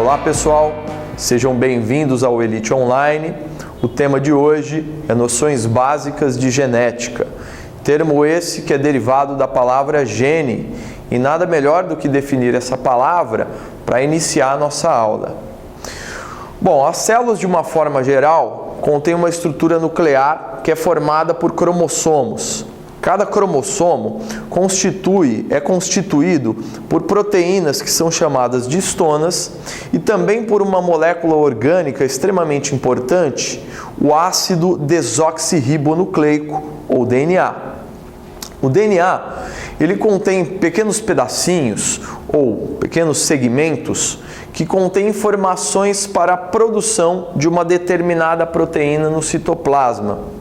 Olá pessoal, sejam bem-vindos ao Elite Online. O tema de hoje é noções básicas de genética. Termo esse que é derivado da palavra gene, e nada melhor do que definir essa palavra para iniciar a nossa aula. Bom, as células de uma forma geral contêm uma estrutura nuclear que é formada por cromossomos. Cada cromossomo é constituído por proteínas que são chamadas de histonas e também por uma molécula orgânica extremamente importante, o ácido desoxirribonucleico, ou DNA. O DNA, ele contém pequenos pedacinhos ou pequenos segmentos que contêm informações para a produção de uma determinada proteína no citoplasma.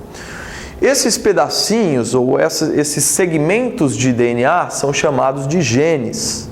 Esses pedacinhos ou esses segmentos de DNA são chamados de genes.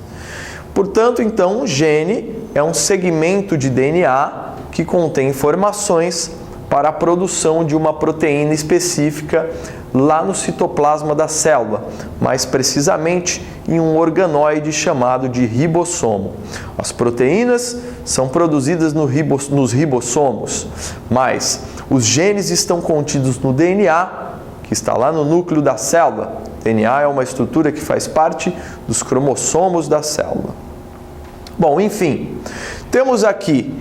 Portanto, então, um gene é um segmento de DNA que contém informações para a produção de uma proteína específica lá no citoplasma da célula, mais precisamente em um organoide chamado de ribossomo. As proteínas são produzidas nos ribossomos, mas os genes estão contidos no DNA, que está lá no núcleo da célula. O DNA é uma estrutura que faz parte dos cromossomos da célula. Bom, enfim, temos aqui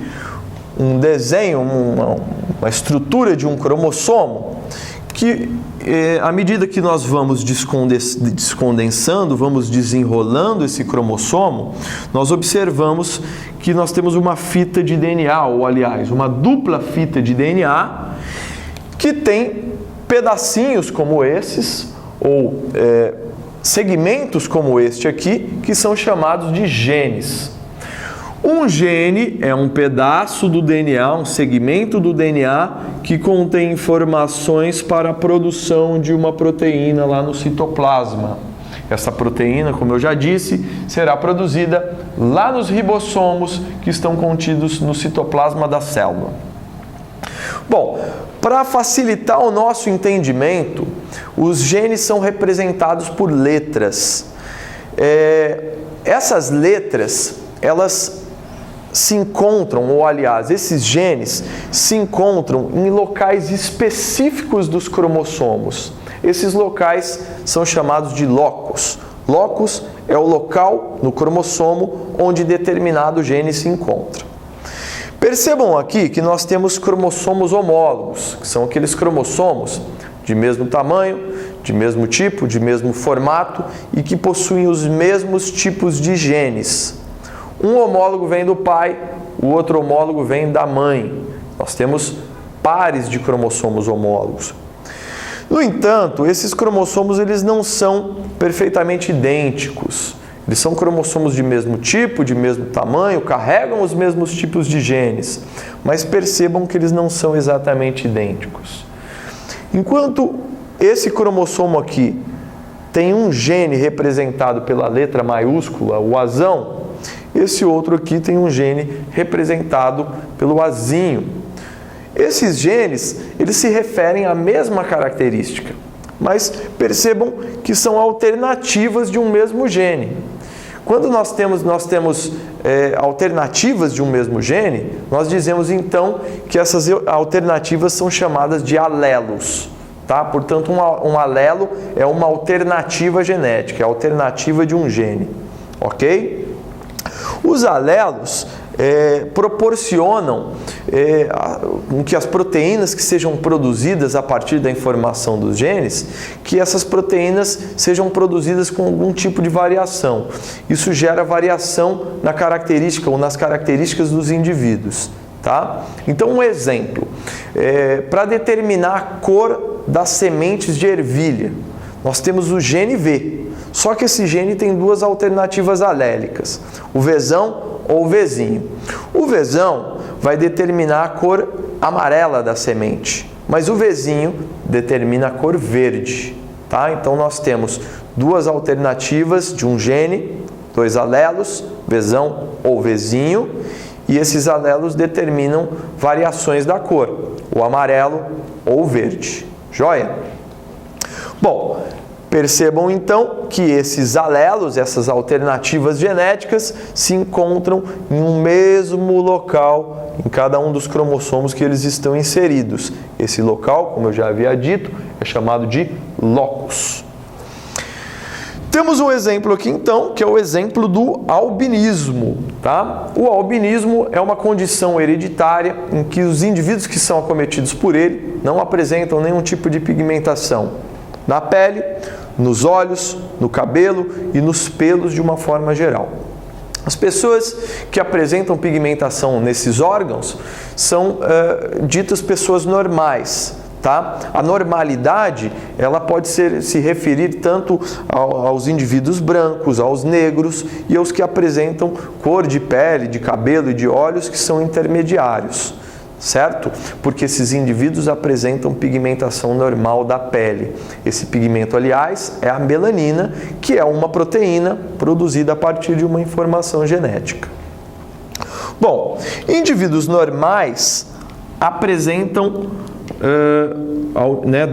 um desenho, uma estrutura de um cromossomo que, à medida que nós vamos descondensando, vamos desenrolando esse cromossomo, nós observamos que nós temos uma fita de DNA, ou aliás, uma dupla fita de DNA, que tem pedacinhos como esses, ou segmentos como este aqui, que são chamados de genes. Um gene é um pedaço do DNA, um segmento do DNA que contém informações para a produção de uma proteína lá no citoplasma. Essa proteína, como eu já disse, será produzida lá nos ribossomos que estão contidos no citoplasma da célula. Bom, para facilitar o nosso entendimento, os genes são representados por letras. Essas letras, elas se encontram, ou aliás, esses genes se encontram em locais específicos dos cromossomos. Esses locais são chamados de locus. Locus é o local no cromossomo onde determinado gene se encontra. Percebam aqui que nós temos cromossomos homólogos, que são aqueles cromossomos de mesmo tamanho, de mesmo tipo, de mesmo formato e que possuem os mesmos tipos de genes. Um homólogo vem do pai, o outro homólogo vem da mãe. Nós temos pares de cromossomos homólogos. No entanto, esses cromossomos eles não são perfeitamente idênticos. Eles são cromossomos de mesmo tipo, de mesmo tamanho, carregam os mesmos tipos de genes, mas percebam que eles não são exatamente idênticos. Enquanto esse cromossomo aqui tem um gene representado pela letra maiúscula, o azão, esse outro aqui tem um gene representado pelo azinho. Esses genes, eles se referem à mesma característica, mas percebam que são alternativas de um mesmo gene. Quando nós temos alternativas de um mesmo gene, nós dizemos então que essas alternativas são chamadas de alelos. Tá? Portanto, um alelo é uma alternativa genética, é a alternativa de um gene. Ok? Os alelos proporcionam que as proteínas que sejam produzidas a partir da informação dos genes, que essas proteínas sejam produzidas com algum tipo de variação. Isso gera variação na característica ou nas características dos indivíduos. Tá? Então, um exemplo, para determinar a cor das sementes de ervilha, nós temos o gene V, só que esse gene tem duas alternativas alélicas, o Vzão ou o Vzinho. O Vzão vai determinar a cor amarela da semente, mas o Vzinho determina a cor verde. Tá? Então, nós temos duas alternativas de um gene, dois alelos, Vzão ou Vzinho, e esses alelos determinam variações da cor, o amarelo ou o verde. Joia? Bom, Percebam então que esses alelos, essas alternativas genéticas, se encontram em um mesmo local em cada um dos cromossomos que eles estão inseridos. Esse local, como eu já havia dito, é chamado de locus. Temos um exemplo aqui então, que é o exemplo do albinismo, tá? O albinismo é uma condição hereditária em que os indivíduos que são acometidos por ele não apresentam nenhum tipo de pigmentação na pele, nos olhos, no cabelo e nos pelos de uma forma geral. As pessoas que apresentam pigmentação nesses órgãos são ditas pessoas normais. Tá? A normalidade, ela pode se referir tanto aos indivíduos brancos, aos negros e aos que apresentam cor de pele, de cabelo e de olhos que são intermediários, certo? Porque esses indivíduos apresentam pigmentação normal da pele. Esse pigmento, aliás, é a melanina, que é uma proteína produzida a partir de uma informação genética. Bom, indivíduos normais apresentam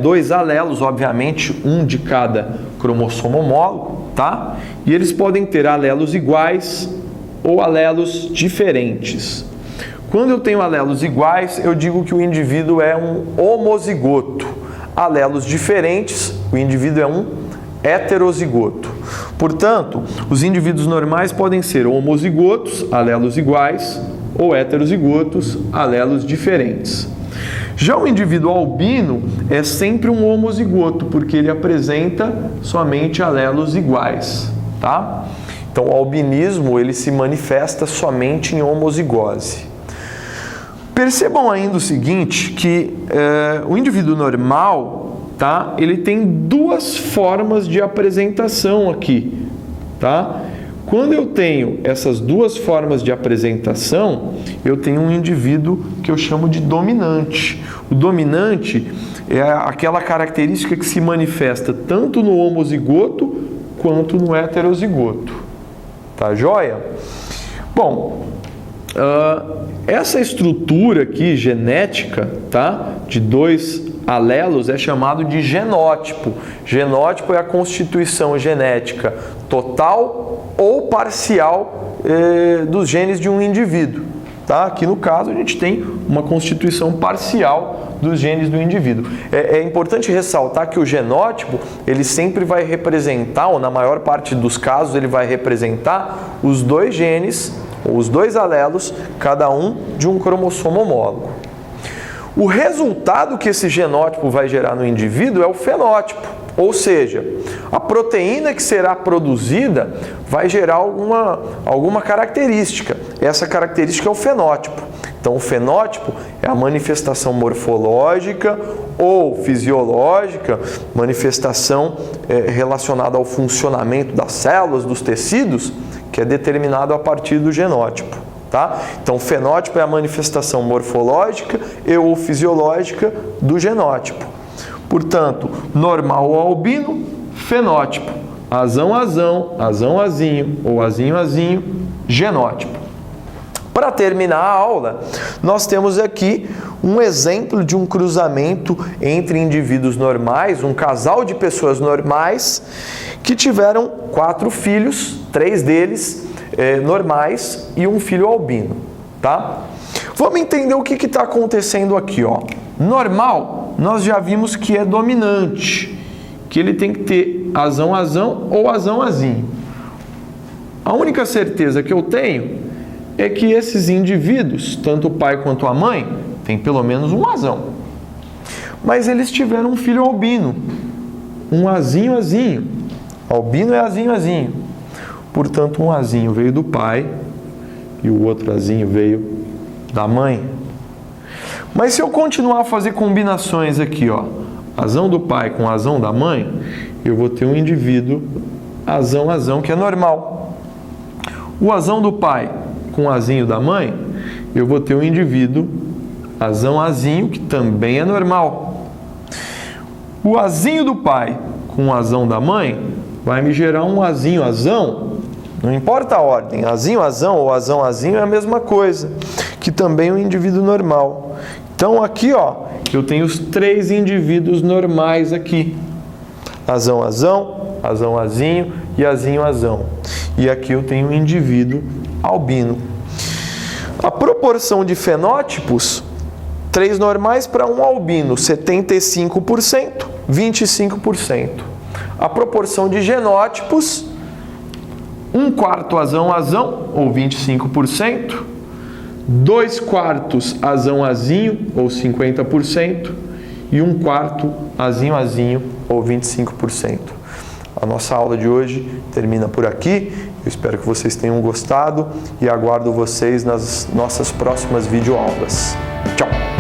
dois alelos, obviamente, um de cada cromossomo homólogo, tá? E eles podem ter alelos iguais ou alelos diferentes. Quando eu tenho alelos iguais, eu digo que o indivíduo é um homozigoto. Alelos diferentes, o indivíduo é um heterozigoto. Portanto, os indivíduos normais podem ser homozigotos, alelos iguais, ou heterozigotos, alelos diferentes. Já o indivíduo albino é sempre um homozigoto, porque ele apresenta somente alelos iguais, tá? Então, o albinismo ele se manifesta somente em homozigose. Percebam ainda o seguinte, que o indivíduo normal, tá? Ele tem duas formas de apresentação aqui, tá? Quando eu tenho essas duas formas de apresentação, eu tenho um indivíduo que eu chamo de dominante. O dominante é aquela característica que se manifesta tanto no homozigoto quanto no heterozigoto. Tá joia? Bom, essa estrutura aqui genética, tá, de dois alelos é chamado de genótipo. Genótipo é a constituição genética total ou parcial dos genes de um indivíduo. Tá? Aqui no caso a gente tem uma constituição parcial dos genes do indivíduo. É importante ressaltar que o genótipo ele sempre vai representar, ou na maior parte dos casos ele vai representar os dois genes, ou os dois alelos, cada um de um cromossomo homólogo. O resultado que esse genótipo vai gerar no indivíduo é o fenótipo, ou seja, a proteína que será produzida vai gerar alguma característica. Essa característica é o fenótipo. Então, o fenótipo é a manifestação morfológica ou fisiológica, manifestação relacionada ao funcionamento das células, dos tecidos, que é determinado a partir do genótipo. Tá? Então, o fenótipo é a manifestação morfológica e ou fisiológica do genótipo. Portanto, normal ou albino, fenótipo. Azão, azinho ou azinho, genótipo. Para terminar a aula, nós temos aqui um exemplo de um cruzamento entre indivíduos normais, um casal de pessoas normais que tiveram 4 filhos, 3 deles normais e um filho albino, tá? Vamos entender o que está acontecendo aqui, ó. Normal, nós já vimos que é dominante, que ele tem que ter azão ou azinho. A única certeza que eu tenho é que esses indivíduos, tanto o pai quanto a mãe, têm pelo menos um azão. Mas eles tiveram um filho albino, um azinho. Albino é azinho. Portanto, um azinho veio do pai e o outro azinho veio da mãe. Mas se eu continuar a fazer combinações aqui, ó, azão do pai com azão da mãe, eu vou ter um indivíduo azão, que é normal. O azão do pai com o azinho da mãe, eu vou ter um indivíduo azinho, que também é normal. O azinho do pai com o azão da mãe vai me gerar um azão, não importa a ordem, azão ou azinho é a mesma coisa, que também é um indivíduo normal. Então aqui, ó, eu tenho os 3 indivíduos normais aqui. Azão, azão, azinho e azinho, azão. E aqui eu tenho um indivíduo albino. A proporção de fenótipos, 3 normais para 1 albino, 75%, 25%. A proporção de genótipos, 1/4 azão, azão, ou 25%, 2/4 azão, azinho, ou 50%, e 1/4 azinho, azinho, ou 25%. A nossa aula de hoje termina por aqui. Eu espero que vocês tenham gostado e aguardo vocês nas nossas próximas videoaulas. Tchau!